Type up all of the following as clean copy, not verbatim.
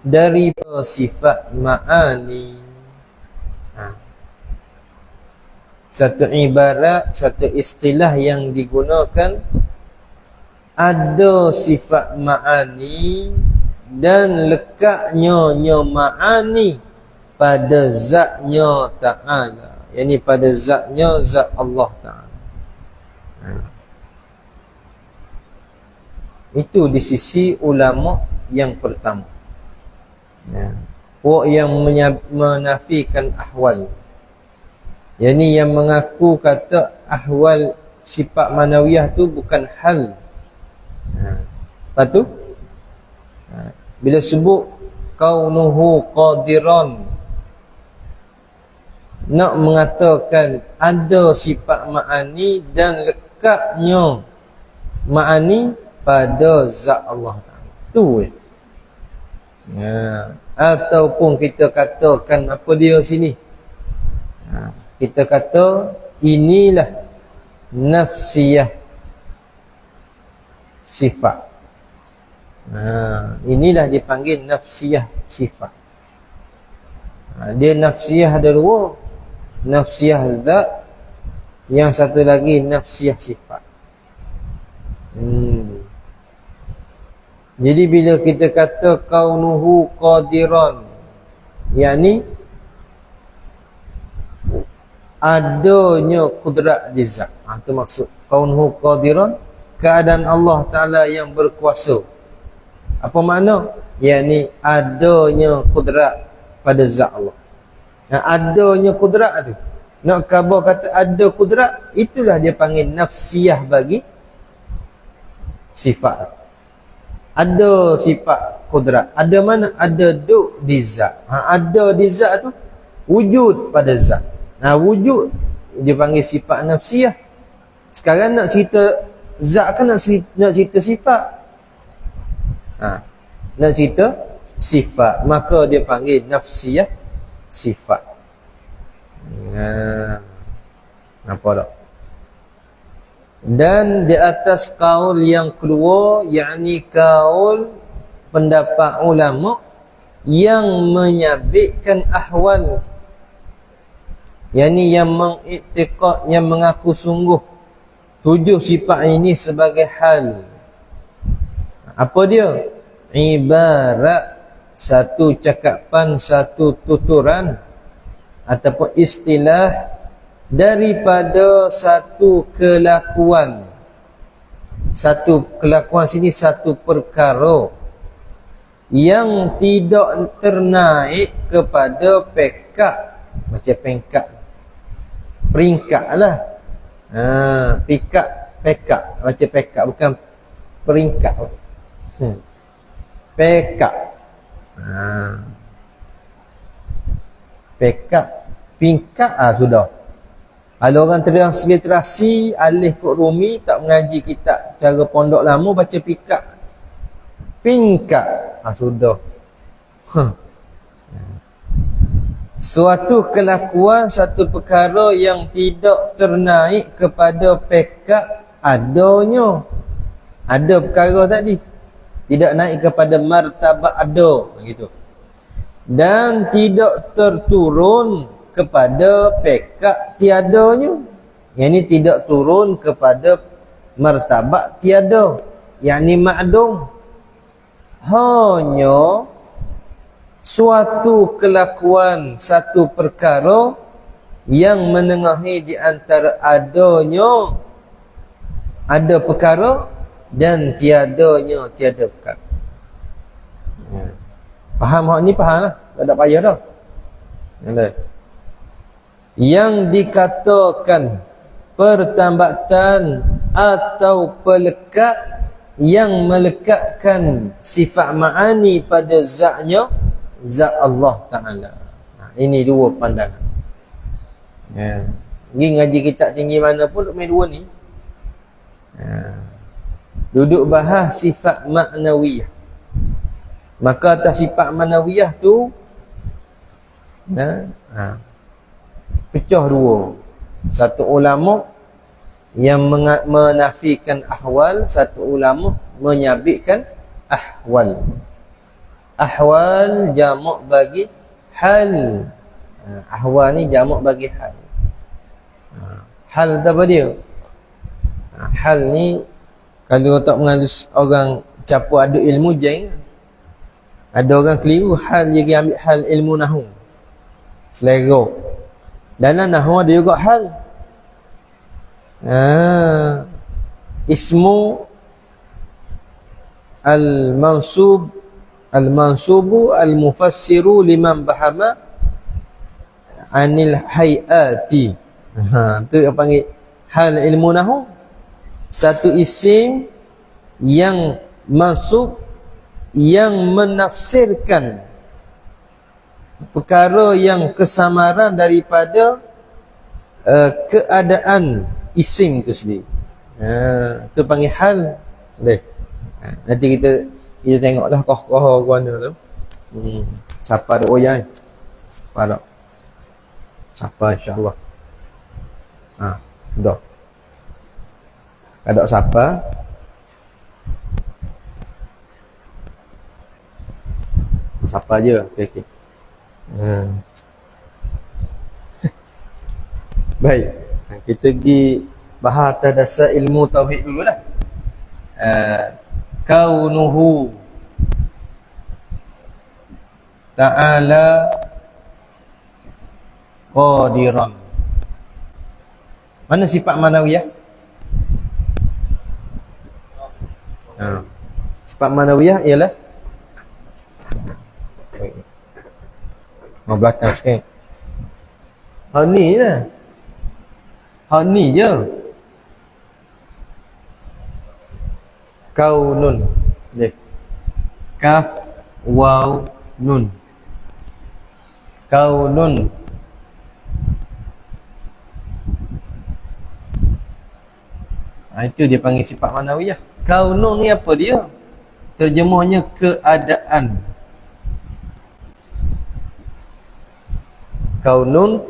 dari sifat ma'ani. Satu ibarat, satu istilah yang digunakan, ada sifat ma'ani dan lekatnya ma'ani pada zatnya ta'ala, yakni pada zatnya zat Allah ta'ala. Itu di sisi ulama yang pertama, orang yang menafikan ahwal, yakni yang mengaku kata ahwal sifat manawiyah tu bukan hal. Lepas tu bila sebut kaunuhu qadiran, nak mengatakan ada sifat ma'ani dan lekatnya ma'ani pada zat Allah Ta'ala. Tu ataupun kita katakan apa dia sini, kita kata inilah nafsiyah sifat. Inilah dipanggil nafsiyah sifat. Dia nafsiyah ada dua, nafsiyah zat, yang satu lagi nafsiyah sifat. Jadi bila kita kata kaunuhu qadiran, yakni adanya kudrat di zat. Itu maksud kaunuhu qadiran, keadaan Allah Ta'ala yang berkuasa. Apa makna? Yakni adanya kudrat pada zat Allah. Adanya kudrat tu, nak khabar kata ada kudrat, itulah dia panggil nafsiyah bagi sifat. Ada sifat kudrat. Ada mana? Ada duk di zat. Ada di zat tu wujud pada zat. Wujud dia panggil sifat nafsiyah. Sekarang nak cerita zat kan, nak cerita sifat. Nak cerita sifat, maka dia panggil nafsiyah sifat. Nampak tak? Dan di atas kaul yang kedua, yakni kaul pendapat ulama yang menyabitkan ahwal, yakni yang mengiktikad, yang mengaku sungguh tujuh sifat ini sebagai hal. Apa dia? Ibarat satu cakapan, satu tuturan ataupun istilah daripada satu kelakuan. Satu kelakuan sini satu perkara yang tidak ternaik kepada pekat, macam peringkat lah. Pekat macam pekat, bukan peringkat. Pekat. Pekat, pingkat sudah. Kalau orang transliterasi alih kod Rumi, tak mengaji kitab cara pondok lama, baca pikat, pingkat, sudah. Suatu kelakuan, satu perkara yang tidak ternaik kepada pekat adanya. Ada perkara tadi tidak naik kepada martabat ada, begitu. Dan tidak terturun kepada pekat tiadanya, yakni tidak turun kepada martabat tiada, yakni ma'dum. Hanya suatu kelakuan, satu perkara yang menengahi di antara adanya ada perkara dan tiadanya tiada perkara. Faham hak ni? Faham lah, tak ada payah dah. Yang dikatakan pertambatan atau pelekat yang melekatkan sifat ma'ani pada zatnya, zat Allah Ta'ala. Ini dua pandangan. Pergi ngaji kitab tinggi mana pun main dua ni. Duduk bahas sifat ma'nawiyah. Maka atas sifat ma'nawiyah tu pecah dua. Satu ulama yang menafikan ahwal, satu ulama menyabitkan ahwal. Ahwal jamak bagi hal. Ahwal ni jamak bagi hal. Hal tu apa dia? Hal ni kalau tak mengalus orang campur aduk ilmu jeng. Ada orang keliru hal dia pergi ambil hal ilmu nahwu. Selera. Dalam nahwu ada juga hal. Ismu al-mansubu al-mufassiru liman bahama anil hayati. Tu yang panggil hal ilmu nahwu. Satu isim yang masuk yang menafsirkan perkara yang kesamaran daripada keadaan isim itu sendiri. Itu panggil hal. Boleh. Nanti kita tengoklah koh-koh mana tu. Siapa ada oyan? Siapa tak? Siapa insya-Allah. Dah. Ada siapa? Siapa je? Okey. Baik. Kita pergi bahas atas dasar ilmu tauhid dululah. Kaunuhu ta'ala qadiran. Mana sifat manawiyah? Sifat manawiyah ialah belakang sikit. Hal ni lah. Hal ni je. Kaunun. Kaf, waw, nun. Kaunun. Itu dia panggil sifat manawiyah. Kaunun ni apa dia? Terjemahnya keadaan. Kaunun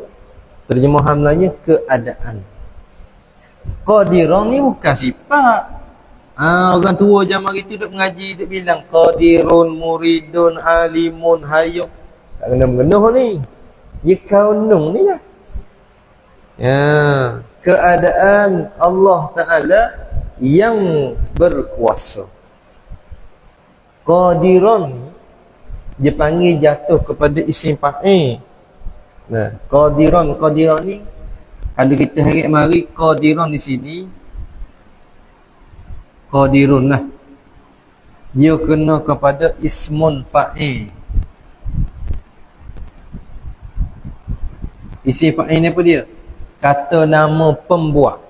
terjemahan Melayunya keadaan. Qadirun ni bukan sifat. Orang tua zaman itu duk mengaji, duk bilang qadirun, muridun, alimun, hayyun. Tak kena mengenuh ni. Dia kaunun ni lah. Keadaan Allah Ta'ala yang berkuasa. Qadirun dia panggil jatuh kepada isim fa'il. Qadirun ni kalau kita hari mari qadirun di sini, qadirun lah, dia kena kepada ismun fa'il. Isim fa'il ni apa dia? Kata nama pembuat.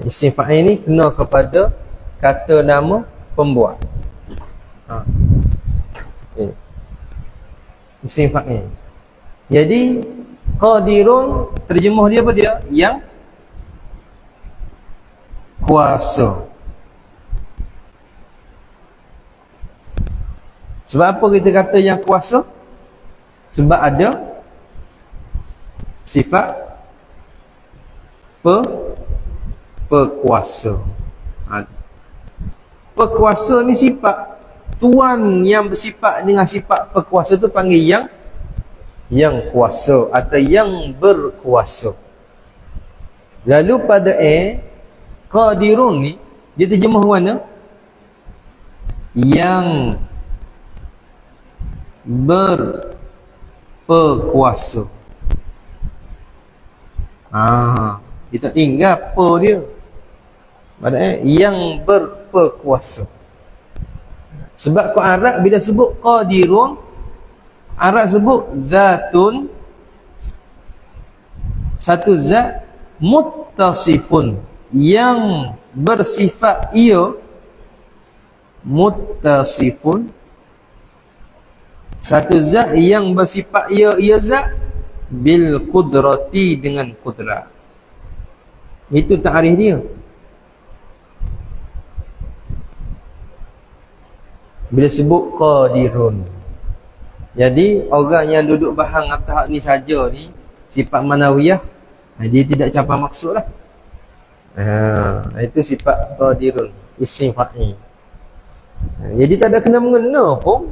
Isim fa'il ni kena kepada kata nama pembuat. Isim fa'il. Jadi qadirun terjemah dia apa dia? Yang kuasa. Sebab apa kita kata yang kuasa? Sebab ada sifat pekuasa. Pekuasa ni sifat. Tuan yang bersifat dengan sifat pekuasa tu panggil yang kuasa atau yang berkuasa. Lalu pada qadirun ni dia terjemah mana? Yang berkuasa. Kita tinggal apa dia? Pada yang berkuasa. Sebab kau Arab bila sebut qadirun, Arab sebut zatun, satu zat muttasifun, yang bersifat ia, muttasifun, satu zat yang bersifat ia zat, bil qudrati, dengan kudrat. Itu ta'rif dia. Bila sebut qadirun, jadi orang yang duduk bahang atas ni saja ni sifat manawiyah, dia tidak capai maksud lah. Itu sifat qadirun, isim fa'il. Jadi tak ada kena mengena pun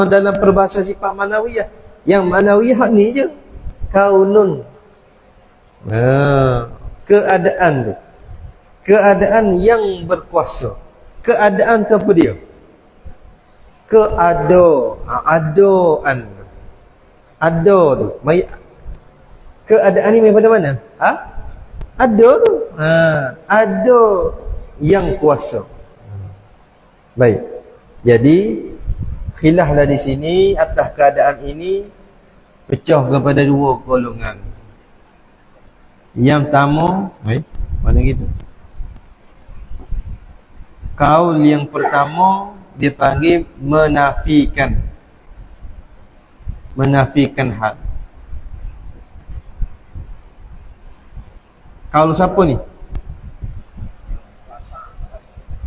dalam peribahasa sifat manawiyah. Yang manawiyah ni je kaunun, keadaan tu, keadaan yang berkuasa. Keadaan tu apa dia? Adaan. Ada tu keadaan ni daripada mana? Ada tu. Ada yang kuasa. Baik. Jadi khilaflah di sini atas keadaan ini pecah kepada dua golongan. Yang pertama, mana gitu? Kaul yang pertama dia panggil menafikan hal. Kaul siapa ni?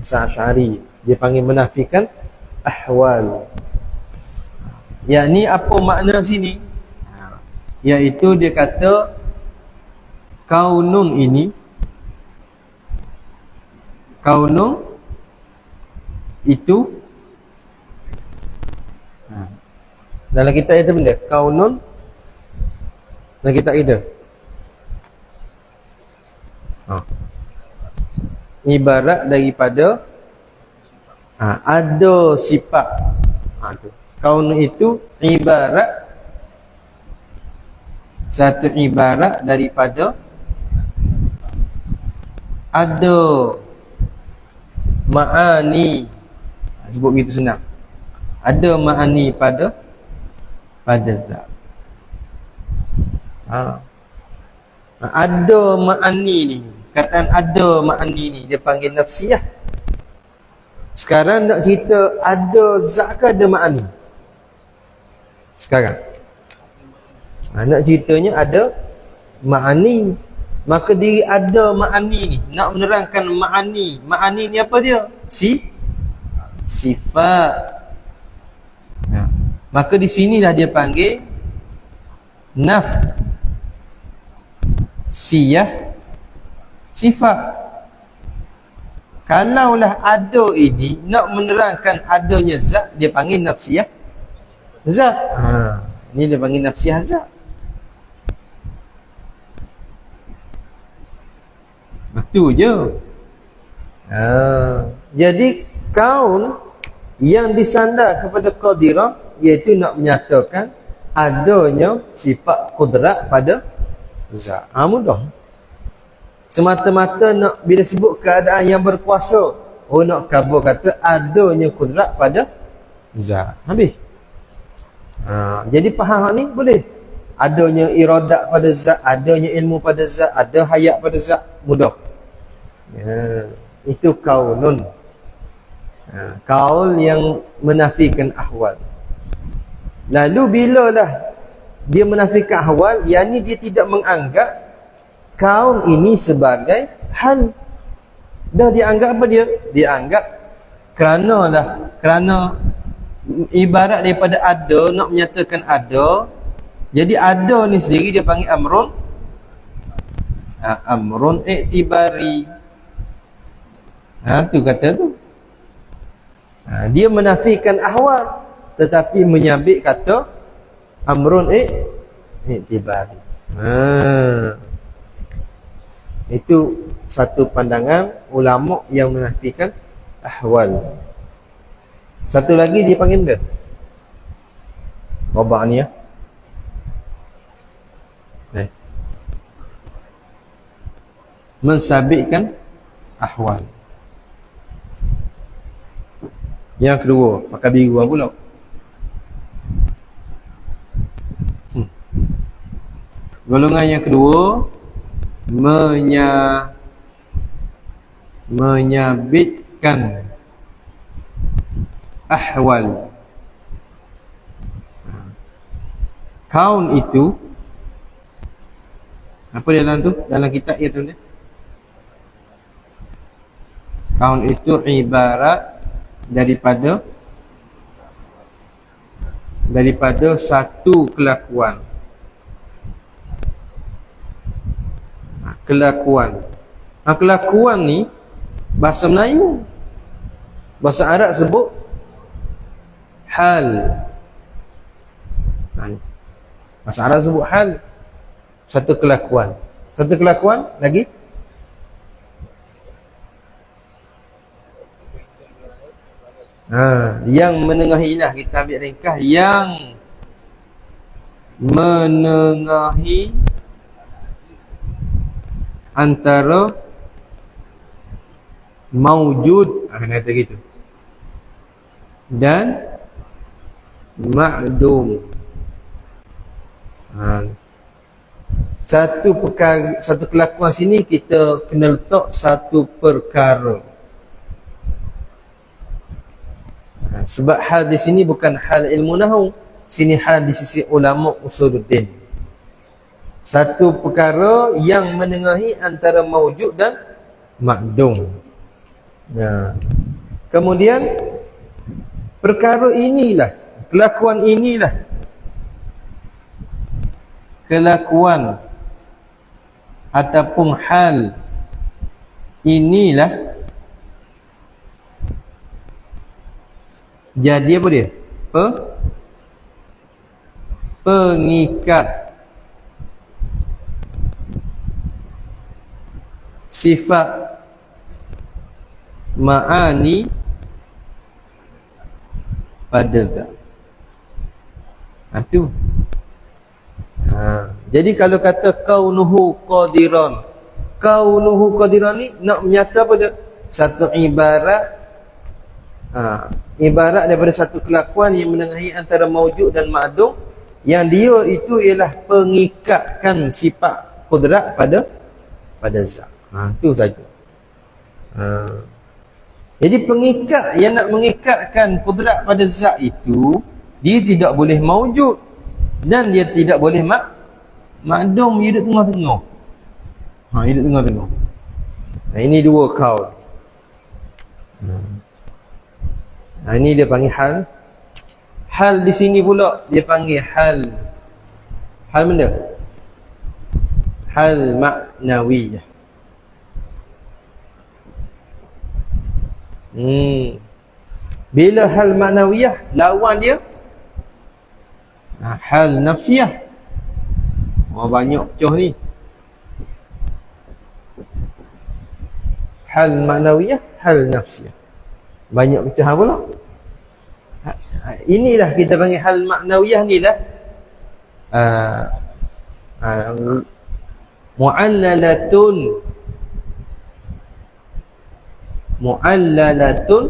Asy'ari. Dia panggil menafikan ahwal. Yakni apa makna sini? Iaitu dia kata kaunun itu dalam kitab itu benda kaunun dalam kitab kita ibarat daripada ada sifat. Tu kaunun itu ibarat satu ibarat daripada ada ma'ani. Sebut gitu senang. Ada ma'ani pada zat. Ada ma'ani ni. Kataan ada ma'ani ni dia panggil nafsiyah. Sekarang nak cerita ada zat ke ada ma'ani? Sekarang nak ceritanya ada ma'ani. Maka diri ada ma'ani ni, nak menerangkan ma'ani. Ma'ani ni apa dia? Sifat. Maka di sinilah dia panggil nafsiyah sifat. Kalaulah ada ini nak menerangkan adanya zat, dia panggil nafsiyah zat. Ni dia panggil nafsiyah zat. Betul je. Jadi kaun yang disandar kepada qadirah iaitu nak menyatakan adanya sifat kudrat pada zat. Mudah. Semata-mata nak bila sebut keadaan yang berkuasa, nak kabur kata adanya kudrat pada zat. Habis. Jadi faham ni boleh. Adanya iradat pada zat, adanya ilmu pada zat, ada hayat pada zat, mudah. Itu kaunun. Kaul yang menafikan ahwal. Lalu bilalah dia menafikan ahwal, yakni dia tidak menganggap kaun ini sebagai hal. Dah dianggap apa dia? Dianggap kerana ibarat daripada ada, nak menyatakan ada. Jadi ada ni sendiri dia panggil amrun iktibari. Tu kata tu. Dia menafikan ahwal tetapi menyabit kata amrun iktibari. Itu satu pandangan ulama yang menafikan ahwal. Satu lagi dia panggil dia robak ni mensabitkan ahwal. Yang kedua, pakai biru pula. Golongan yang kedua menyabitkan ahwal. Kaun itu apa dia dalam tu? Dalam kitab dia tu dia. Kaun itu ibarat daripada satu kelakuan. Kelakuan ni bahasa Melayu. Bahasa Arab sebut hal. Bahasa Arab sebut hal, satu kelakuan. Satu kelakuan lagi, yang menengahi lah, kita ambil ringkas, yang menengahi antara maujud, kena kata gitu, dan ma'dum. Satu perkara, satu kelakuan sini kita kena letak satu perkara. Sebab hal di sini bukan hal ilmu nahwu, sini hal di sisi ulama usuluddin. Satu perkara yang menengahi antara maujud dan ma'dum. Kemudian perkara inilah, kelakuan inilah, kelakuan ataupun hal inilah jadi apa dia? Pengikat sifat ma'ani pada zat. Itu. Jadi kalau kata kaunuhu qadiran, kaunuhu qadiran ni nak menyata pada satu ibarat, ibarat daripada satu kelakuan yang menengahi antara maujud dan ma'dum, yang dia itu ialah pengikatkan sifat qudrat pada zat. Itu saja. Jadi pengikat yang nak mengikatkan qudrat pada zat itu, dia tidak boleh maujud dan dia tidak boleh ma'dum, dia duduk tengah-tengah. Dia duduk tengah-tengah. Ini dua kaul. Ini dia panggil hal. Hal di sini pula dia panggil hal. Hal mana? Hal maknawiyah. Bila hal maknawiyah, lawan dia hal nafsiyah. Banyak contoh ni. Hal maknawiyah, hal nafsiyah. Banyak pecahan pula. Inilah kita panggil hal maknawiyah ni lah mu'allalatun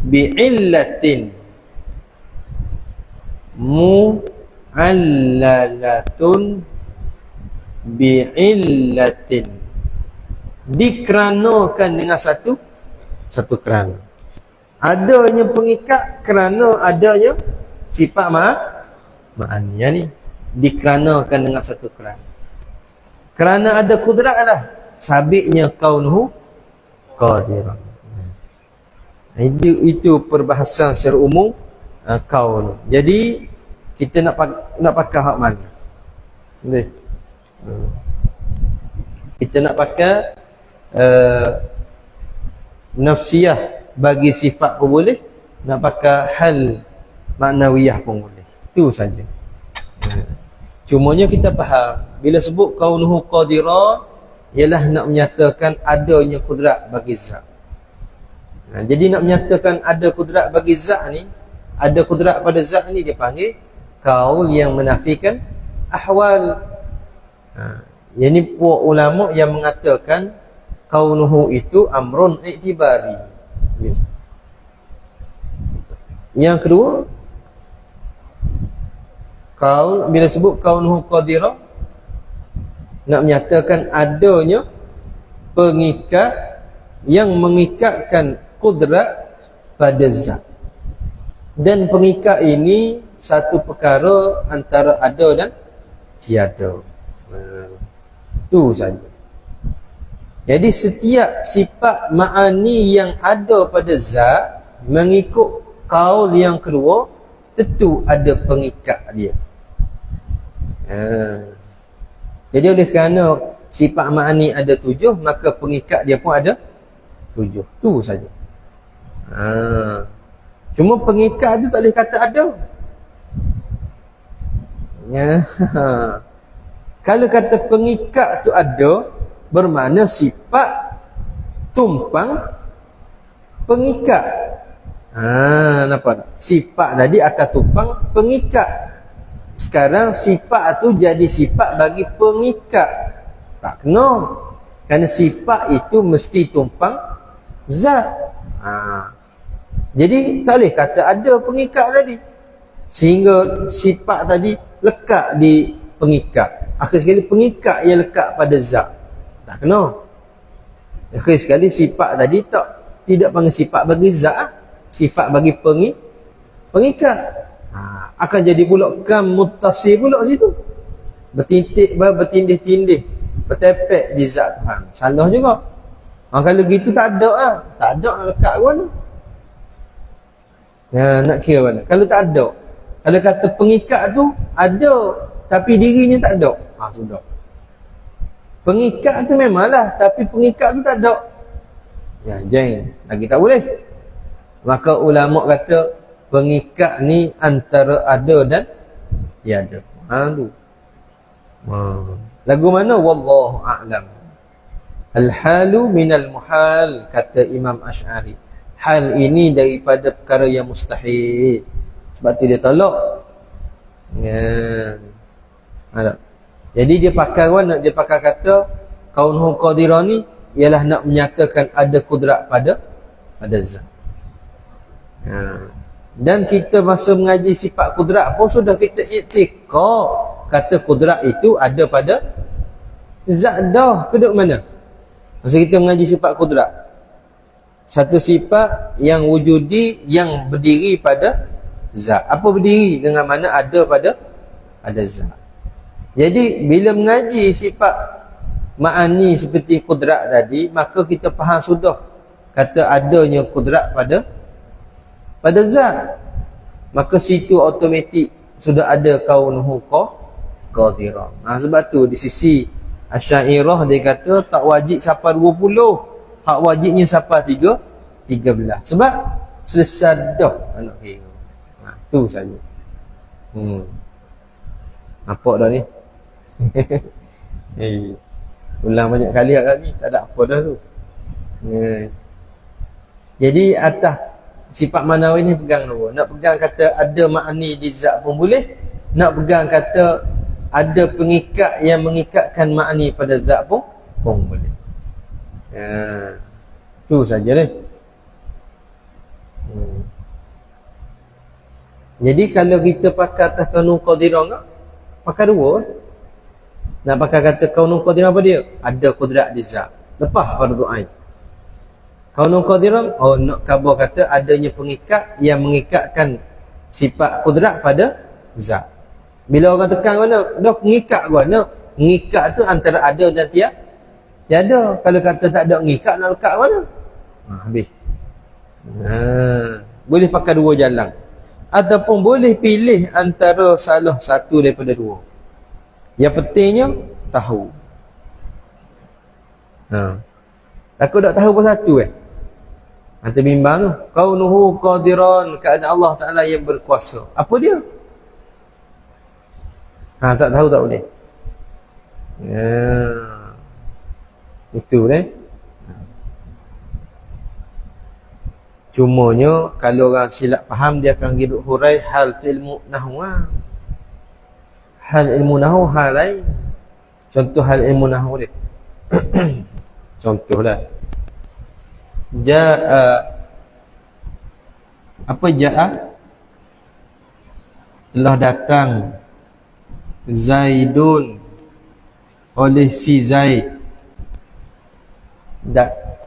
bi'illatin. Mu'allalatun bi'illatin, dikeranakan dengan satu kerana. Adanya pengikat kerana adanya sifat ma'ani. Yang ni dikeranakan dengan satu kerana. Kerana ada kudrat lah, sabitnya kaunuhu qadiran. Itu perbahasan secara umum kaun. Jadi kita nak pakai hak mana? Kita nak pakai nafsiyah bagi sifat pun boleh, nak pakai hal maknawiyah pun boleh. Itu saja. Cumanya kita faham bila sebut kaunuhu qadiran ialah nak menyatakan adanya kudrat bagi zat. Jadi nak menyatakan ada kudrat bagi zat ni, ada kudrat pada zat ni, dia panggil kaul yang menafikan ahwal. Yang ni puak ulama yang mengatakan kaunuhu itu amrun i'tibari. Yang kedua, kaul bila sebut kaunuhu qadiran, nak menyatakan adanya pengikat yang mengikatkan kudrat pada zat. Dan pengikat ini satu perkara antara ada dan tiada. Itu saja. Jadi setiap sifat ma'ani yang ada pada zat, mengikut kaul yang kedua, tentu ada pengikat dia. Jadi oleh kerana sifat ma'ani ada 7, maka pengikat dia pun ada 7. Itu saja. Cuma pengikat tu tak boleh kata ada. Ya. Kalau kata pengikat tu ada, bermakna sifat tumpang pengikat. Nampak tak? Sifat tadi akan tumpang pengikat. Sekarang sifat tu jadi sifat bagi pengikat. Tak kena. Kerana sifat itu mesti tumpang zat. Jadi tak boleh kata ada pengikat tadi, sehingga sifat tadi lekat di pengikat. Akhir sekali pengikat yang lekat pada zat. Tak kena. Akhir sekali sifat tadi tidak panggil sifat bagi zat, sifat bagi pengikat. Akan jadi pula kam muttasil pula situ. Bertindih-tindih, bertepek di zat Tuhan. Salah juga. Kalau gitu tak ada lah. Tak ada nak lekat ke mana? Nak kira mana? Kalau tak ada, kalau kata pengikat tu ada tapi dirinya tak ada, sudah. Pengikat tu memanglah, tapi pengikat tu tak ada. Jangan. Lagi tak boleh. Maka ulama kata pengikat ni antara ada dan tiada. Tu. Lagu mana? Wallahu a'lam. Al-halu minal muhal, kata Imam Asy'ari. Hal ini daripada perkara yang mustahil. Sebab tu dia tolak. Jadi dia pakai kata kaunhu qadirah ni ialah nak menyatakan ada kudrat pada zat. Dan kita masa mengaji sifat kudrat pun sudah kita iktiqah kata kudrat itu ada pada zat dah. Keduk mana? Masa kita mengaji sifat kudrat, satu sifat yang wujudi yang berdiri pada zat. Apa berdiri? Dengan mana ada pada zat. Jadi bila mengaji sifat ma'ani seperti kudrat tadi, maka kita faham sudah kata adanya kudrat pada zat. Maka situ automatik sudah ada kaunuhu qadirah. Sebab tu di sisi Asy'ariyah dia kata tak wajib sampai 20, hak wajibnya sampai 13. Sebab selesai dah anak kira. Tu saja. Nampak dah ni. Ulang banyak kali lagi, tak ada apa dah tu. Jadi atas sifat manawi ni pegang dulu. Nak pegang kata ada makni di zat pun boleh, nak pegang kata ada pengikat yang mengikatkan makni pada zat pun boleh. Tu saja ni. Jadi kalau kita pakai atas kaunun qadirah enggak, pakai dua. Nak pakai kata kaunun qadirah apa dia? Ada kudrat di zat. Lepas fardu ain. Kaunun qadirah, nak khabar kata adanya pengikat yang mengikatkan sifat kudrat pada zat. Bila orang tekan mana? Dah pengikat ke mana? Pengikat tu antara ada dan tiada. Kalau kata tak ada pengikat, nak lekat ke mana? Habis. Boleh pakai dua jalan. Ataupun boleh pilih antara salah satu daripada dua. Yang pentingnya tahu. Takut tak tahu pun satu Nanti bimbang tu. Kaunuhu qadiran, keadaan Allah Ta'ala yang berkuasa. Apa dia? Tak tahu tak boleh. Itu Cumanya kalau orang silap faham, dia akan hidup hurai hal tu ilmu nahwu. Hal ilmu nahwu hal lain. Contoh hal ilmu nahwu dia. Contohlah. Ja'a telah datang Zaidun oleh si Zaid.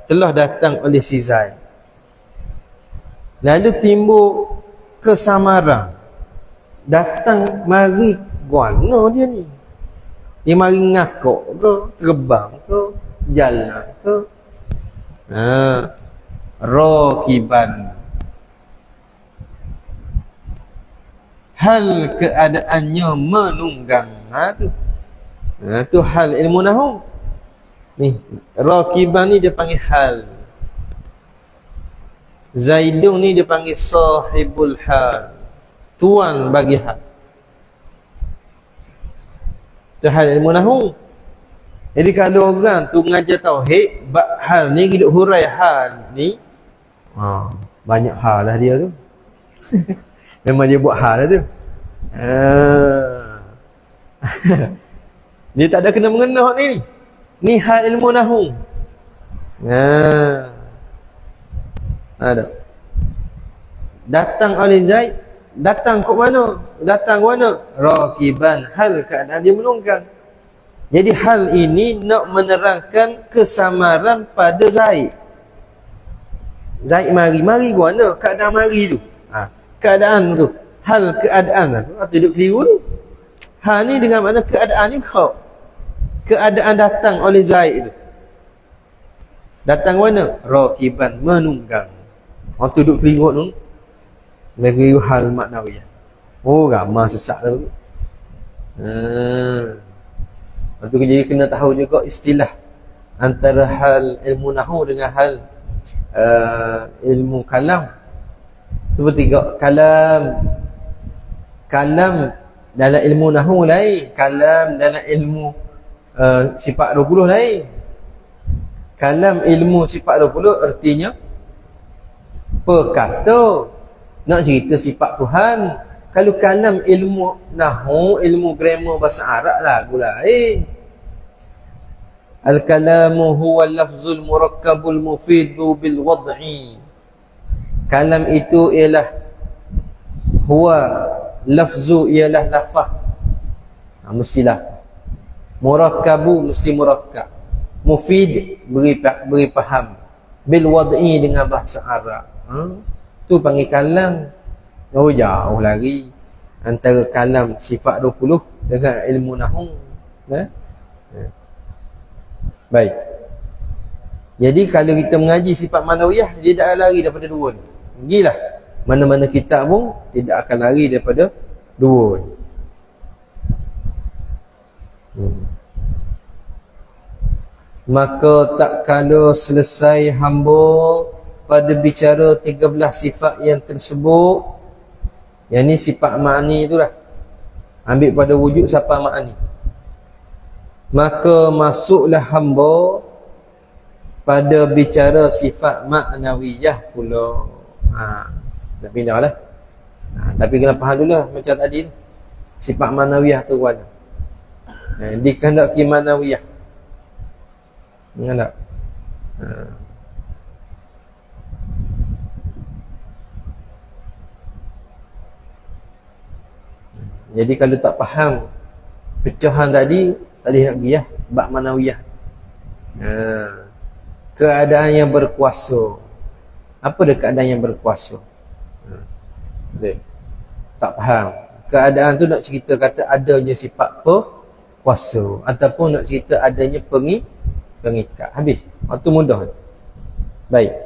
Telah datang oleh si Zaid. Lalu timbul kesamaran. Datang mari guana dia ni. Dia mari ngakak ke, terbang ke, jalan ke. Rakiban. Hal keadaannya menunggang. Tu hal ilmu nahwu. Ni rakiban ni dia panggil hal. Zaidun ni dia panggil sahibul hal, tuan bagi hal. Itu hal ilmu nahwu. Jadi kalau orang tu mengajar tauhid, bab hal ni hidup hurai hal ni, banyak hal lah dia tu. Memang dia buat hal lah tu. Dia tak ada kena mengena ni. Ni hal ilmu nahwu. Ada. Datang oleh Zaid, datang ke mana? Datang ke mana? Rakiban, hal keadaan dia menunggang. Jadi hal ini nak menerangkan kesamaran pada Zaid. Zaid mari ke mana? Keadaan mari tu. Keadaan tu. Hal keadaan tu. Atau duduk keliru tu. Hal ni dengan makna keadaan juga. Keadaan datang oleh Zaid tu. Datang mana? Rakiban, menunggang. Orang tu duduk keliru tu. Dia keliru hal maknawiyah. Oh, ramah sesak tu. Lepas tu jadi kena tahu juga istilah antara hal ilmu nahwu dengan hal ilmu kalam. Seperti kalam dalam ilmu nahwu lain, kalam dalam ilmu sifat 20 lain. Kalam ilmu sifat 20 artinya perkata, nak cerita sifat Tuhan. Kalau kalam ilmu nahwu, ilmu grammar bahasa Arab, lagu lain. Al-kalamu huwa al-lafzul murakkabul mufidu bil wad'i. Kalam itu ialah huwa lafzu, ialah lafaz. Mesti lafaz. Murakkabu mesti murakkab. Mufid beri faham. Bil wad'i dengan bahasa Arab. Tu panggil kalam. Oh, jauh lagi antara kalam sifat 20 dengan ilmu nahwu. Baik. Jadi kalau kita mengaji sifat manawiyah, dia tak lari daripada dua ni. Gilah. Mana-mana kitab pun tidak akan lari daripada dua ni. Maka tak kala selesai hamba pada bicara 13 sifat yang tersebut. Yang ni sifat ma'ani tu lah. Ambil pada wujud siapa ma'ani. Maka masuklah hamba pada bicara sifat ma'nawiyah pula. Dah pindah lah. Tapi kena faham dulu lah macam tadi tu. Sifat ma'nawiyah tu mana? Dikehendaki ma'nawiyah. Ingat tak? Jadi kalau tak faham pecahan tadi, tak boleh nak pergi lah. Bab manawiyah. Keadaan yang berkuasa. Apa dia keadaan yang berkuasa? Tak faham. Keadaan tu nak cerita kata adanya sifat kuasa. Ataupun nak cerita adanya pengikat. Habis. Waktu mudah. Baik.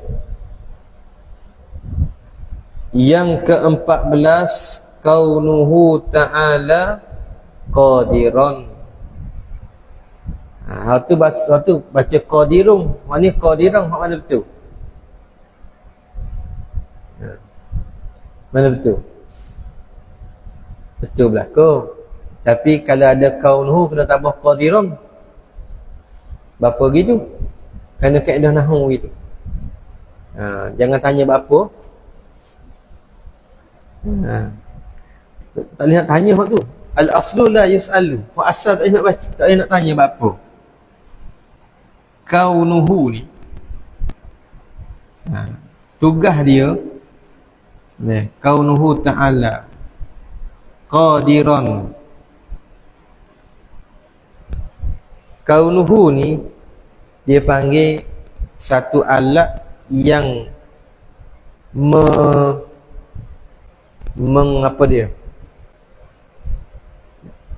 Yang ke-14, kaunuhu ta'ala qadiran. Waktu baca qadirun. Mana qadiran? Mana betul? Mana betul? Betul belakang. Tapi kalau ada kaunuhu kena tambah qadiran. Berapa gitu? Kerana kaedah nahwu gitu. Jangan tanya berapa. Tak boleh nak tanya hak tu. Al-aslu la yus'alu. Hak asal tak boleh nak baca, tak boleh nak tanya berapa. Kaunuhu ni, tugas dia kaunuhu ta'ala qadiran. Kaunuhu ni dia panggil satu alat yang mengapa dia?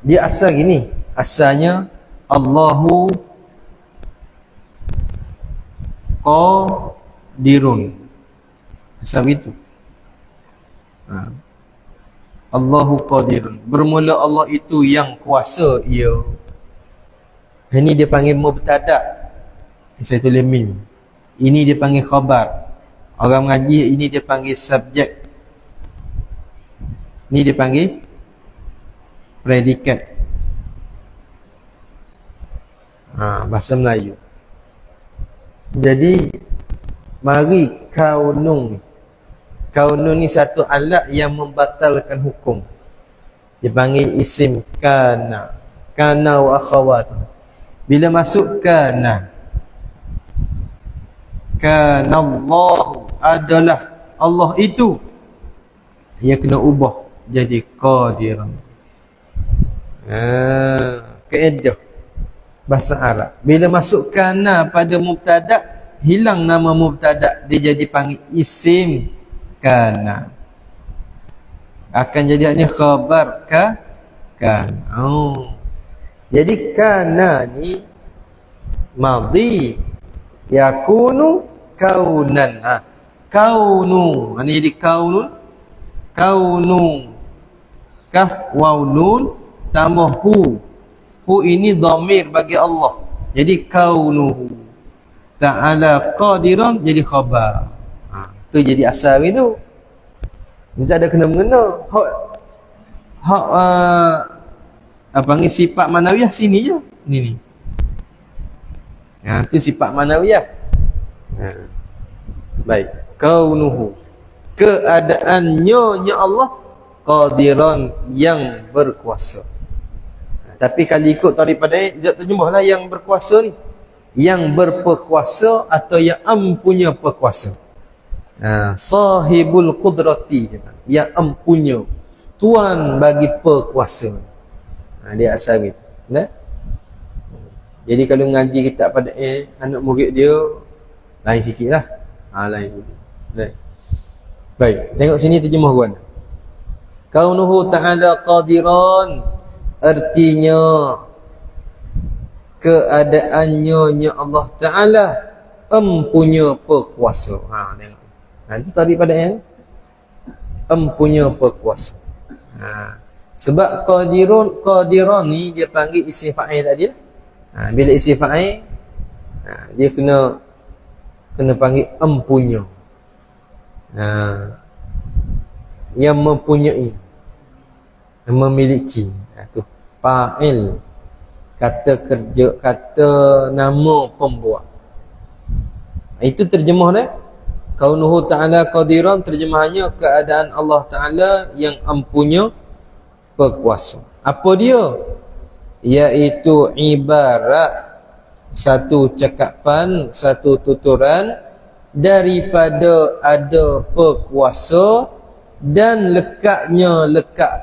Dia asal gini. Asalnya Allahu qadirun. Asal begitu. Allahu qadirun. Bermula Allah itu yang kuasa ia. Ini dia panggil mubtada'. Saya tulis mim. Ini dia panggil khabar. Orang mengaji ini dia panggil subjek. Ni dia panggil predikat. Bahasa Melayu. Jadi mari kaunun. Kaunun ni satu alat yang membatalkan hukum. Dia panggil isim kana. Kana wa akhawat. Bila masuk kana, kana Allah adalah Allah itu, ia kena ubah jadi qadiran. Kaedah bahasa Arab. Bila masuk kana pada mubtada, hilang nama mubtada, dia jadi panggil isim kana. Akan jadi ni khabar kan. Jadi kana ni madhi yakunu kaunan. Kaunu. Ini jadi kaunun. Kaunu. Kaf waw nun tambah hu. Hu ini dhamir bagi Allah. Jadi kaunuhu ta'ala qadiran jadi khabar. Tu jadi asal itu. Ni tak ada kena mengena. Hak apa ni sifat manawiyah sini je. Ni. Tu sifat manawiyah. Baik. Kaunuhu. Keadaannya Allah qadiran yang berkuasa. Tapi kalau ikut daripada dia terjemahlah yang berkuasa ni. Yang berperkuasa atau yang empunya perkuasa. Sahibul qudrati, yang empunya, tuan bagi perkuasa. Dia asal gitu. Nah? Jadi kalau mengaji kita pada anak murid dia lain sikitlah. Lain sikit. Baik, tengok sini terjemah kawan. Kaunuhu ta'ala qadiran, artinya keadaannya Allah Ta'ala empunya perkuasa. Tengok. Nanti tadi pada yang empunya perkuasa. Sebab qadiran ni dia panggil isim fa'il tadi lah. Bila isim fa'il dia kena panggil empunya. Yang mempunyai, yang memiliki. Tu fa'il, kata kerja, kata nama pembuat. Itu terjemah dia. Kaunuhu ta'ala qadiran, terjemahannya keadaan Allah Ta'ala yang empunya perkuasa. Apa dia? Iaitu ibarat satu cakapan, satu tuturan daripada ada perkuasa dan lekat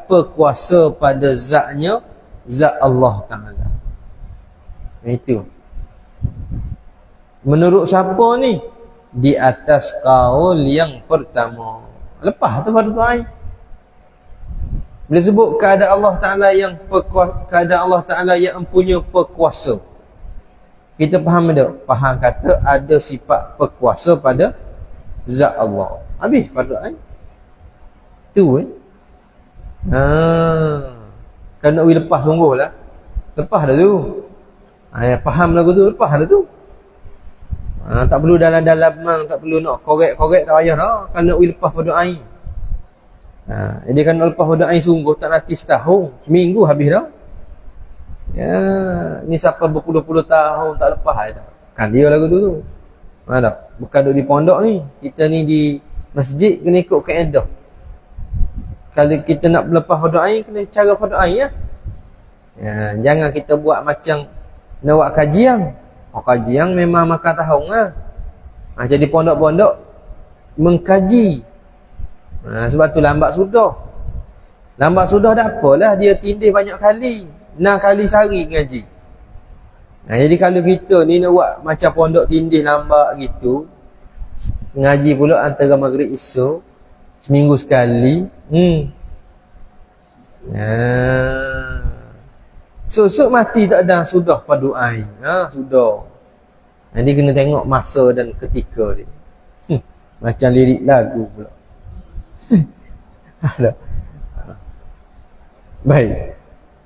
perkuasa pada zatnya, zat Allah Ta'ala. Itu menurut siapa ni? Di atas kaul yang pertama. Lepas tu pada tuan. Bila sebut keadaan Allah Ta'ala yang keadaan Allah Ta'ala yang empunya perkuasa, kita faham tak? Faham kata ada sifat perkuasa pada zat Allah. Habis pada tuan. Tu kan nak lepas sungguh lah. Lepas dah tu. Faham lagu tu, lepas dah tu. Tak perlu dalam-dalam, tak perlu nak korek-korek, tak payah dah. Kan nak lepas pada air. Jadi kan nak lepas pada air sungguh, tak nanti setahun, seminggu habis dah. Ni siapa berpuluh-puluh tahun tak lepas dah. Kan dia lagu tu. Tak? Bukan duduk di pondok ni. Kita ni di masjid kena ikut kaedah. Kalau kita nak lepas pada air, kena cara pada air ya. Jangan kita buat macam nak buat kajian. Kajian memang makan tahun lah. Jadi pondok-pondok mengkaji. Sebab tu lambat sudah. Lambat sudah dah apalah, dia tindih banyak kali. 6 kali sehari ngaji. Jadi kalau kita ni nak buat macam pondok tindih lambat gitu, ngaji pula antara maghrib esok, seminggu sekali. Susuk mati tak ada, sudah padu air. Sudah. Jadi kena tengok masa dan ketika dia. Macam lirik lagu pula. Baik.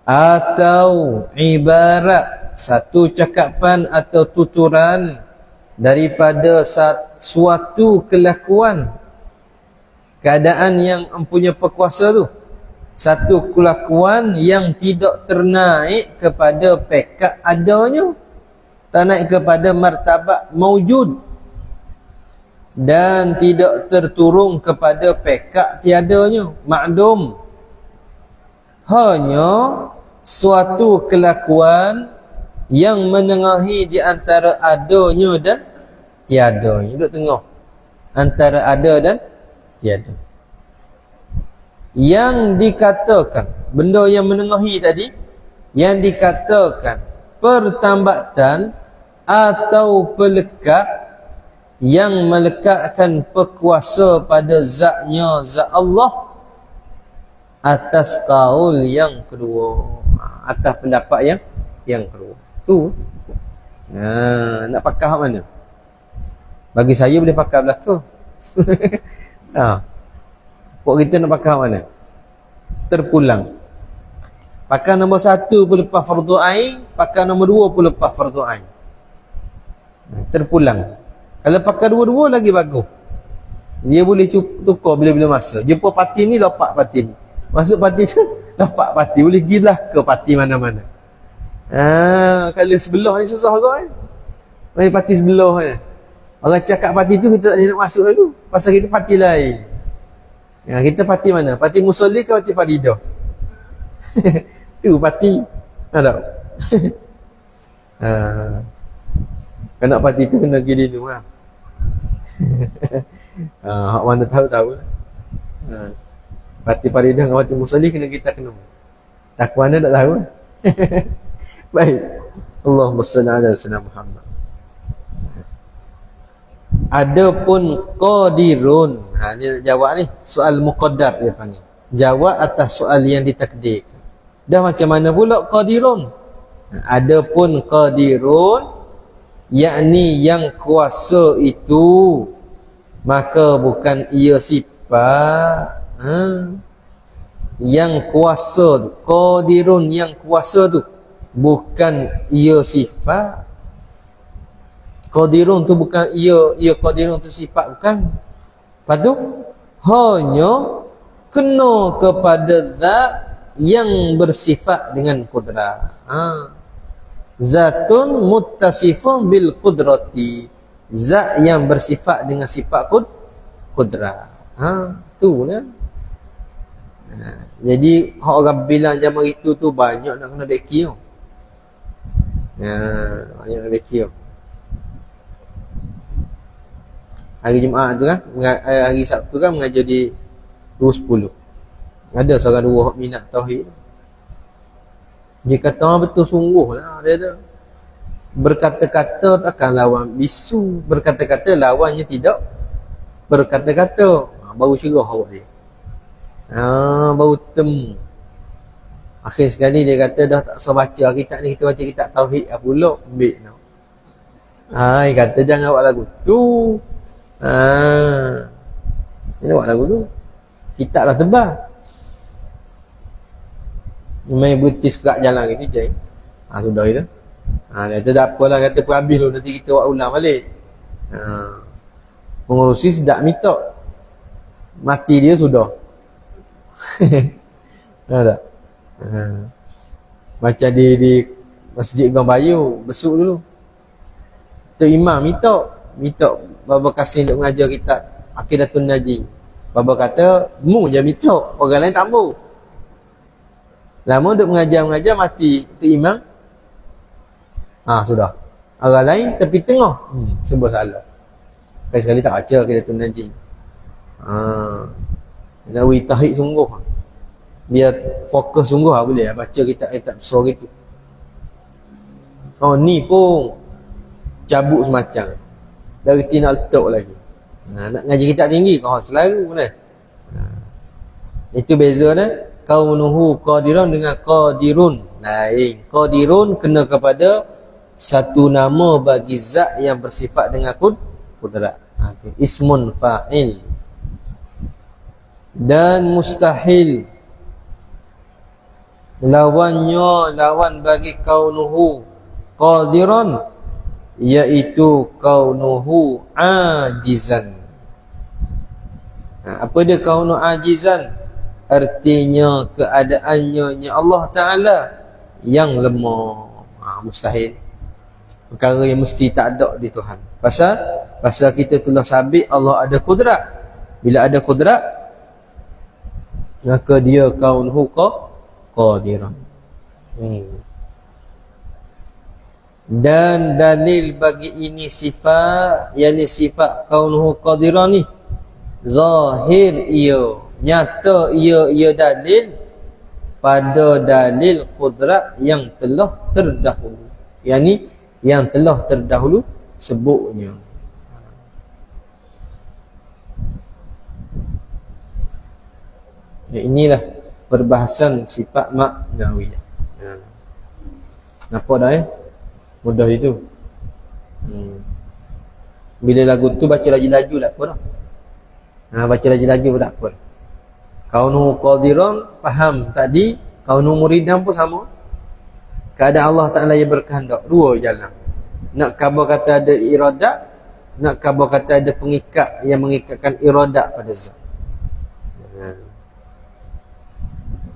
Atau ibarat satu cakapan atau tuturan daripada suatu kelakuan, keadaan yang empunya berkuasa tu, satu kelakuan yang tidak ternaik kepada pekat adanya, tak naik kepada martabat maujud, dan tidak terturung kepada pekat tiadanya, makdum. Hanya suatu kelakuan yang menengahi di antara adanya dan tiadanya, duduk tengah antara ada dan tiada. Yang dikatakan benda yang menengahi tadi, yang dikatakan pertambatan atau pelekat yang melekatkan perkuasa pada zatnya, zat Allah, atas kaul yang kedua, atas pendapat yang kedua tu. Nak pakai hak mana? Bagi saya boleh pakai belakang. Pok kita nak pakai hak mana? Terpulang. Pakai nombor 1 pun lepas fardu ain, pakai nombor 2 pun lepas fardu ain. Terpulang. Kalau pakai dua-dua lagi bagus. Dia boleh tukar bila-bila masa. Jumpa parti ni, lopak parti ni. Masuk parti tu, lopak parti. Boleh pergi belah ke parti mana-mana. Kalau sebelah ni susah kot kan. Main parti sebelah kan. Orang cakap parti tu kita tak boleh nak masuk dulu. Pasal kita parti lain. Kita parti mana? Parti Musolli ke parti Faridah? Tu parti. Ada tak? Kalau nak parti tu kena pergi dulu lah. Hak mana tahu-tahu. Parti Faridah dengan parti Musolli kena kita kena. Tak mana tak tahu. Baik. Allahumma salli ala sayyidina Muhammad. Adapun qadirun, ni nak jawab ni, soal muqaddar dia panggil. Jawab atas soal yang ditakdir. Dah macam mana pula qadirun? Adapun qadirun, yakni yang kuasa itu, maka bukan ia sifat. Yang kuasa tu, qadirun yang kuasa tu, bukan ia sifat. Qadirun tu bukan ia qadirun tu sifat, bukan. Lepas tu hanya kena kepada zat yang bersifat dengan kudrat. Zatun muttasifun bil qudrati, zat yang bersifat dengan sifat kudrat. Tu lah. Jadi orang bilang zaman itu tu banyak nak kena beki tu. Banyak nak beki tu. Hari Jumaat tu kan, hari Sabtu kan mengajar di 210. Ada seorang dua minat tauhid. Dia kata betul sungguh lah dia tu. Berkata-kata takkan lawan bisu, berkata-kata lawannya tidak berkata-kata. Baru cerah awak dia. Baru temu. Akhir sekali dia kata dah tak usah baca kitab ni, kita baca kitab tauhid pula. Ambil no. Dia kata jangan buat lagu tu. Ini buat lagu tu. Kitab dah tebal. Main butis kerak jalan gitu je. Sudah itu. Dia kata tak apalah, kata pun habis dulu, nanti kita buat ulang balik. Pengurusi sedap minta. Mati dia sudah. Ada. Macam di Masjid Gang Bayu, besuk dulu. Tok Imam minta Baba Kasim untuk mengajar kitab Aqidatun Najim. Baba kata, mu je minta, orang lain tak mau. Lama duk mengajar mati Tok Imam. Sudah. Orang lain tepi tengah. Sebab salah. Sekali tak baca Aqidatun Najim. Nawi tahid sungguh. Biar fokus sungguh boleh baca kitab besar gitu. Ni pun cabut semacam. Dah reti nak letak lagi. Nak ngaji kitab tinggi kau selaru mana? Itu beza dia. Kaunuhu qadirun dengan qadirun. Lain. Qadirun kena kepada satu nama bagi zat yang bersifat dengan kudrat. Ismun fa'il. Dan mustahil, lawan bagi kaunuhu qadiran, iaitu kaunuhu ajizan. Apa dia kaunu ajizan? Artinya keadaannya Allah Ta'ala yang lemah. Mustahil. Perkara yang mesti tak ada di Tuhan. Pasal kita telah sabit Allah ada kudrat. Bila ada kudrat, maka dia kaunuhu qadiran. Dan dalil bagi ini sifat, yakni sifat kaunuhu qadiran ni, zahir ia, nyata ia dalil pada dalil kudrat yang telah terdahulu, yakni yang telah terdahulu sebutnya. Ya, inilah perbahasan sifat maknawiyah. Nampak dah mudah itu. Bila lagu tu baca laju-laju tak apa dah. Baca laju-laju pun tak apa. Kaunuhu qadiran faham tadi, kaunuhu muridan pun sama. Keadaan Allah Ta'ala yang berkehendak, dua jalan. Nak khabar kata ada iradat, nak khabar kata ada pengikat yang mengikatkan iradat pada zat.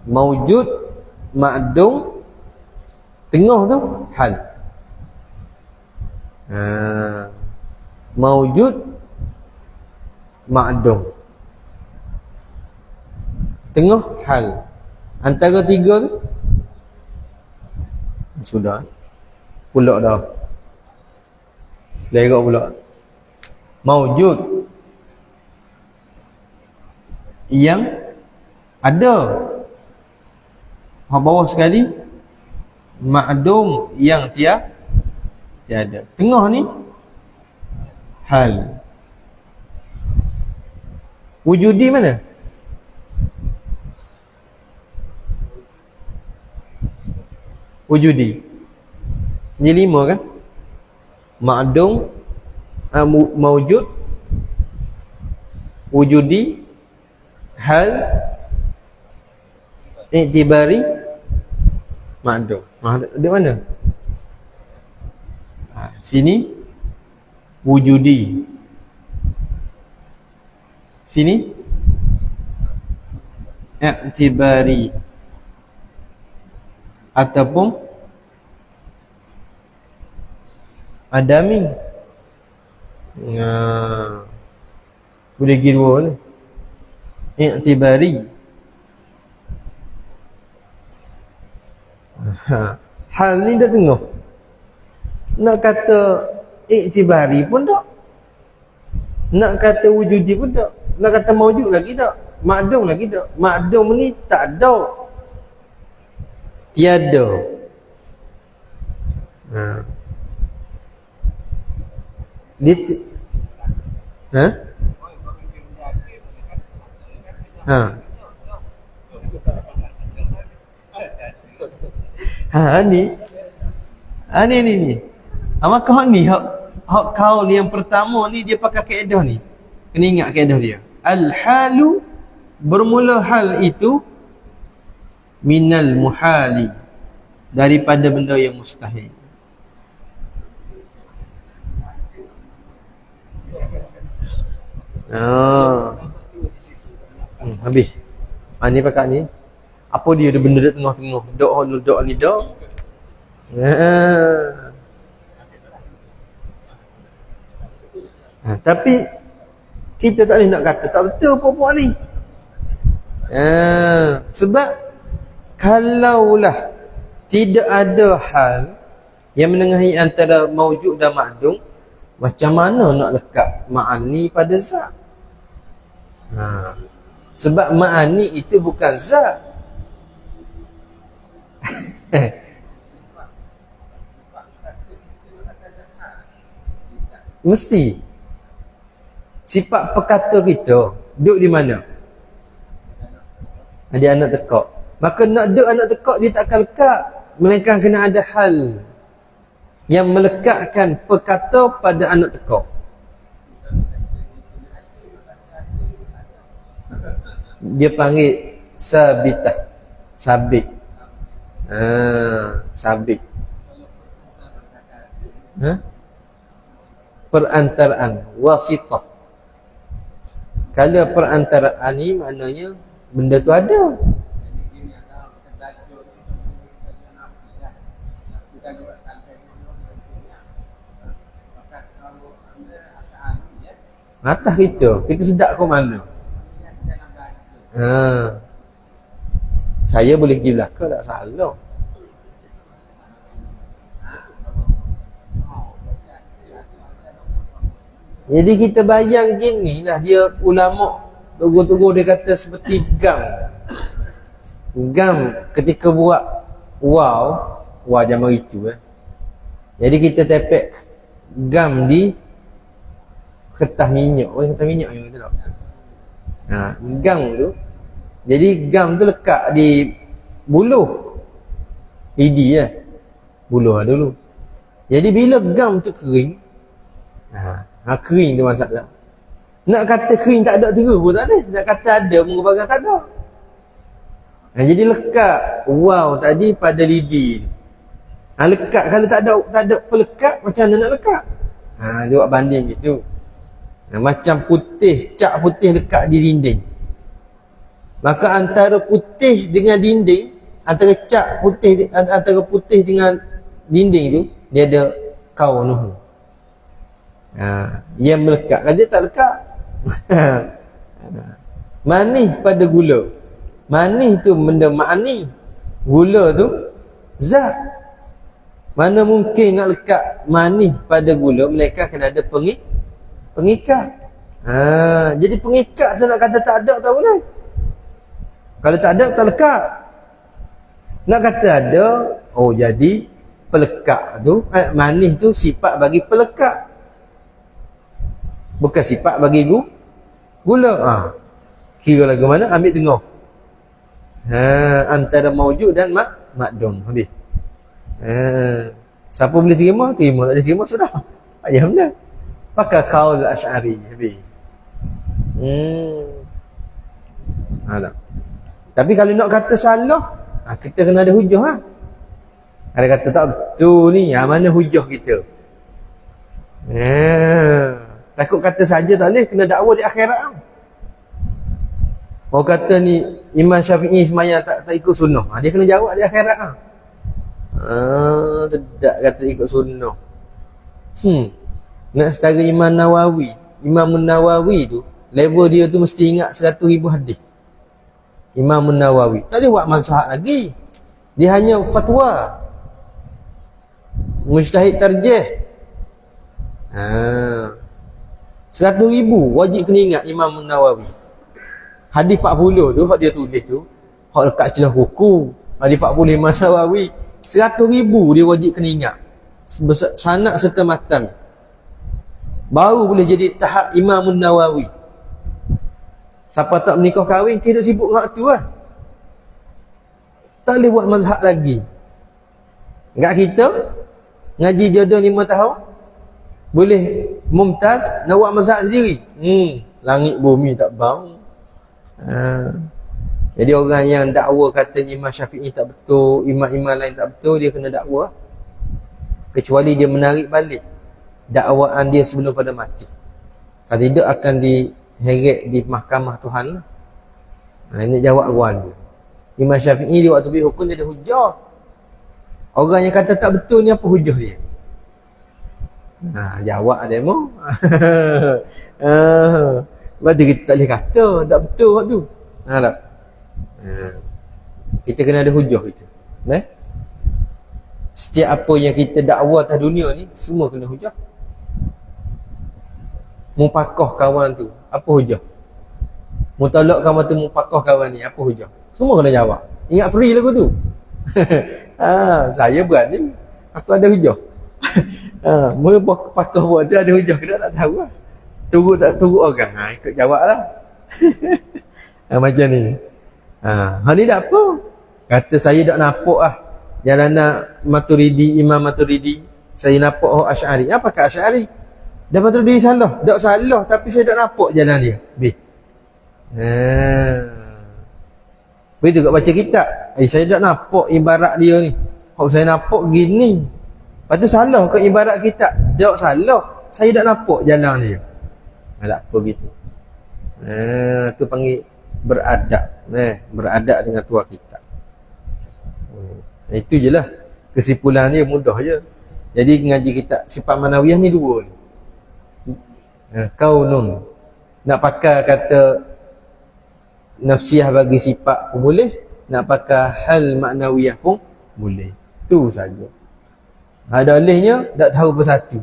Maujud, ma'dum, tengah tu hal. Maujud, ma'dum, tengah hal. Antara tiga tu sudah pulak dah. Lerak pulak. Maujud yang ada. Bawah sekali ma'dum yang tiada. Tengah ni hal. Wujudi mana? Wujudi. Ini 5 kan? Ma'dum, mawjud, wujudi, hal, i'tibari, ma'dum. Di mana? Sini wujudi. Sini i'tibari ataupun adami. Boleh pergi dua ni. I'tibari. Hal ni dah tengah. Nak kata i'tibari pun tak. Nak kata wujudi pun tak. Nak kata mawjud lagi tak. Ma'dum lagi tak. Ma'dum ni tak ada. Tiada. Dia ni. Maka hak kaul yang pertama ni dia pakai kaedah ni. Kena ingat kaedah dia. Al-halu, bermula hal itu, minal muhali, daripada benda yang mustahil. Habis. Ni pakai ni. Apa dia ada benda dia tengah-tengah. Dok ni dok. Tapi kita tak boleh nak kata tak betul puak-puak ni. Sebab kalaulah tidak ada hal yang menengahi antara maujud dan ma'dum, macam mana nak lekat ma'ani pada zat? Sebab ma'ani itu bukan zat. Mesti sifat perkata kita duduk di mana? Dia anak tekak. Maka nak duduk anak tekak dia tak akan lekat, melainkan kena ada hal yang melekatkan perkata pada anak tekak. Dia panggil sabitah. Sabit. Sabit. perantaraan, wasitah. Kalau perantaraan ni maknanya benda tu ada. Atas kita sedap ke mana? Saya boleh pergi belakang, tak salah. Jadi kita bayang gini lah, dia ulama tegur-tegur dia kata seperti gam. Gam ketika buat wow zaman itu Jadi kita tepek gam di kertas minyak. Kertas minyak yang betul tak? Gam tu. Jadi gam tu lekat di buluh lidi buluh dulu. Jadi bila gam tu kering, kering tu masalah. Nak kata kering tak ada terus pun tak ada. Nak kata ada pun barang tak ada. Jadi lekat tadi pada lidi. Lekat kalau tak ada pelekat, macam mana nak lekat? Dia buat banding gitu. Macam putih, cat putih lekat di dinding. Maka antara putih dengan dinding, antara cat putih, antara putih dengan dinding tu, dia ada kaunuhu. Yang melekat. Kalau dia tak lekat, manis pada gula. Manis tu benda ma'ani. Gula tu zat. Mana mungkin nak lekat manis pada gula, melainkan kena ada pengikat. Jadi pengikat tu nak kata tak ada tak boleh. Kalau tak ada, tak lekat. Nak kata ada, jadi pelekat tu, manis tu sifat bagi pelekat, bukan sifat bagi gula. Kira lagu mana? Ambil tengah. Antara maujud dan makdum. Habis. Siapa boleh terima? Terima. Tak boleh terima, sudah. Ayah benda. Pakai qaul Asy'ari. Habis. Tapi kalau nak kata salah, kita kena ada hujah. Ada kata tak betul ni, mana hujah kita? Takut kata saja tak boleh, kena dakwa di akhirat. Orang kata ni Imam Syafi'i semayang tak ikut sunnah, dia kena jawab di akhirat. Sedap kata ikut sunnah. Nak setara Imam Nawawi. Imam Nawawi tu, level dia tu mesti ingat 100,000 hadis. Imam Nawawi tak boleh buat mazhab lagi. Dia hanya fatwa, mujtahid tarjih. 100,000 wajib kena ingat Imam Nawawi. Hadis 40 tu hak dia tulis tu, hak dekat celah buku. Hadis 40 Imam Nawawi, 100,000 dia wajib kena ingat. Sanad serta matan. Baru boleh jadi tahap Imam Nawawi. Siapa tak menikah kahwin, dia duk sibuk dengan tu lah. Tak boleh buat mazhab lagi. Enggak kita ngaji jodoh 5 tahun boleh mumtaz, nak buat mazhab sendiri. Langit bumi tak bau. Jadi orang yang dakwa kata Imam Syafi'i tak betul, imam-imam lain tak betul, dia kena dakwa. Kecuali dia menarik balik dakwaan dia sebelum pada mati. Kalau tidak akan diheret di mahkamah Tuhan. Ini jawab awal dia. Imam Syafi'i dia waktu beri hukum dia ada hujah. Orang yang kata tak betul ni apa hujah dia? Jawab dia mau. Lepas tu kita tak boleh kata tak betul waktu tu. Tak? Kita kena ada hujah kita. Setiap apa yang kita dakwa atas dunia ni, semua kena hujah. Mupakah kawan tu, apa hujah? Mutalak kawan tu, mupakah kawan ni, apa hujah? Semua kena jawab. Ingat free lagu tu. Saya berani, aku ada hujah. Mula pakah buat tu ada hujah, kena tak tahu lah. Turut tak turut orang, ikut jawab lah. Macam ni. Hal ni tak apa. Kata saya tak nampak lah jalan Maturidi, Imam Maturidi. Saya nampak Asy'ari. Apa kat Asy'ari? Dah Maturidi salah. Tak salah, tapi saya tak nampak jalan dia. Begitu kat baca kitab. Saya tak nampak ibarat dia ni. Kalau saya nampak gini. Lepas tu salah ke ibarat kitab? Tak salah. saya tak nampak jalan dia. Tak apa gitu. Tu panggil beradab. Beradab dengan tua kita. Itu je lah. Kesimpulan dia mudah je. Jadi ngaji kita sifat manawiyah ni dua ni. Kaunun. Nak pakai kata nafsiyah bagi sifat pun boleh. Nak pakai hal maknawiyah pun boleh. Tu saja. Ada alihnya tak tahu bersatu.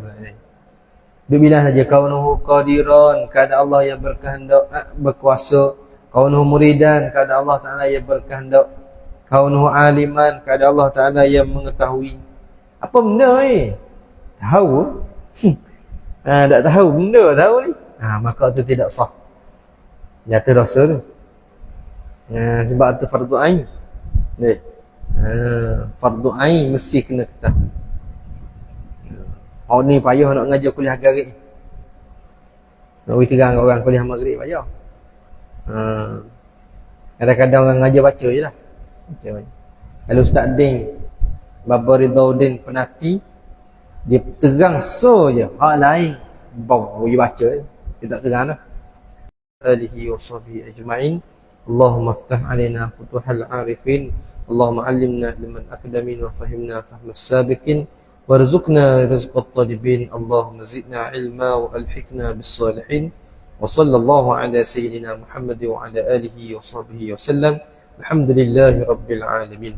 Dia bilang saja kaunuhu qadiran, keadaan Allah yang berkehendak berkuasa, kaunuhu muridan, keadaan Allah Taala yang berkehendak, kaunuhu aliman, keadaan Allah Taala yang mengetahui. Apa benda ni? Tahu? Tak tahu benda tahu ni. Maka itu tidak sah. Jatuh dosa tu. Sebab itu fardu ain. Fardu ain mesti kena ketahui. Orang ni payah nak ngajar kuliah maghrib. Nak pergi terang orang kuliah maghrib payah. Kadang-kadang orang ngajar baca je lah. Kalau Ustaz Din Baba Ridauddin Penati, dia terang so je. Hak lain bau dia baca je. Dia tak terang dah. Alihi wa sahbihi ajma'in. Allahumma aftah alaina futuhal arifin. Allahumma allimna liman akdamin wa fahimna fahmas sabiqin. وارزقنا رزق الطالبين اللهم زدنا علما وألحقنا بالصالحين وصلى الله على سيدنا محمد وعلى آله وصحبه وسلم الحمد لله رب العالمين.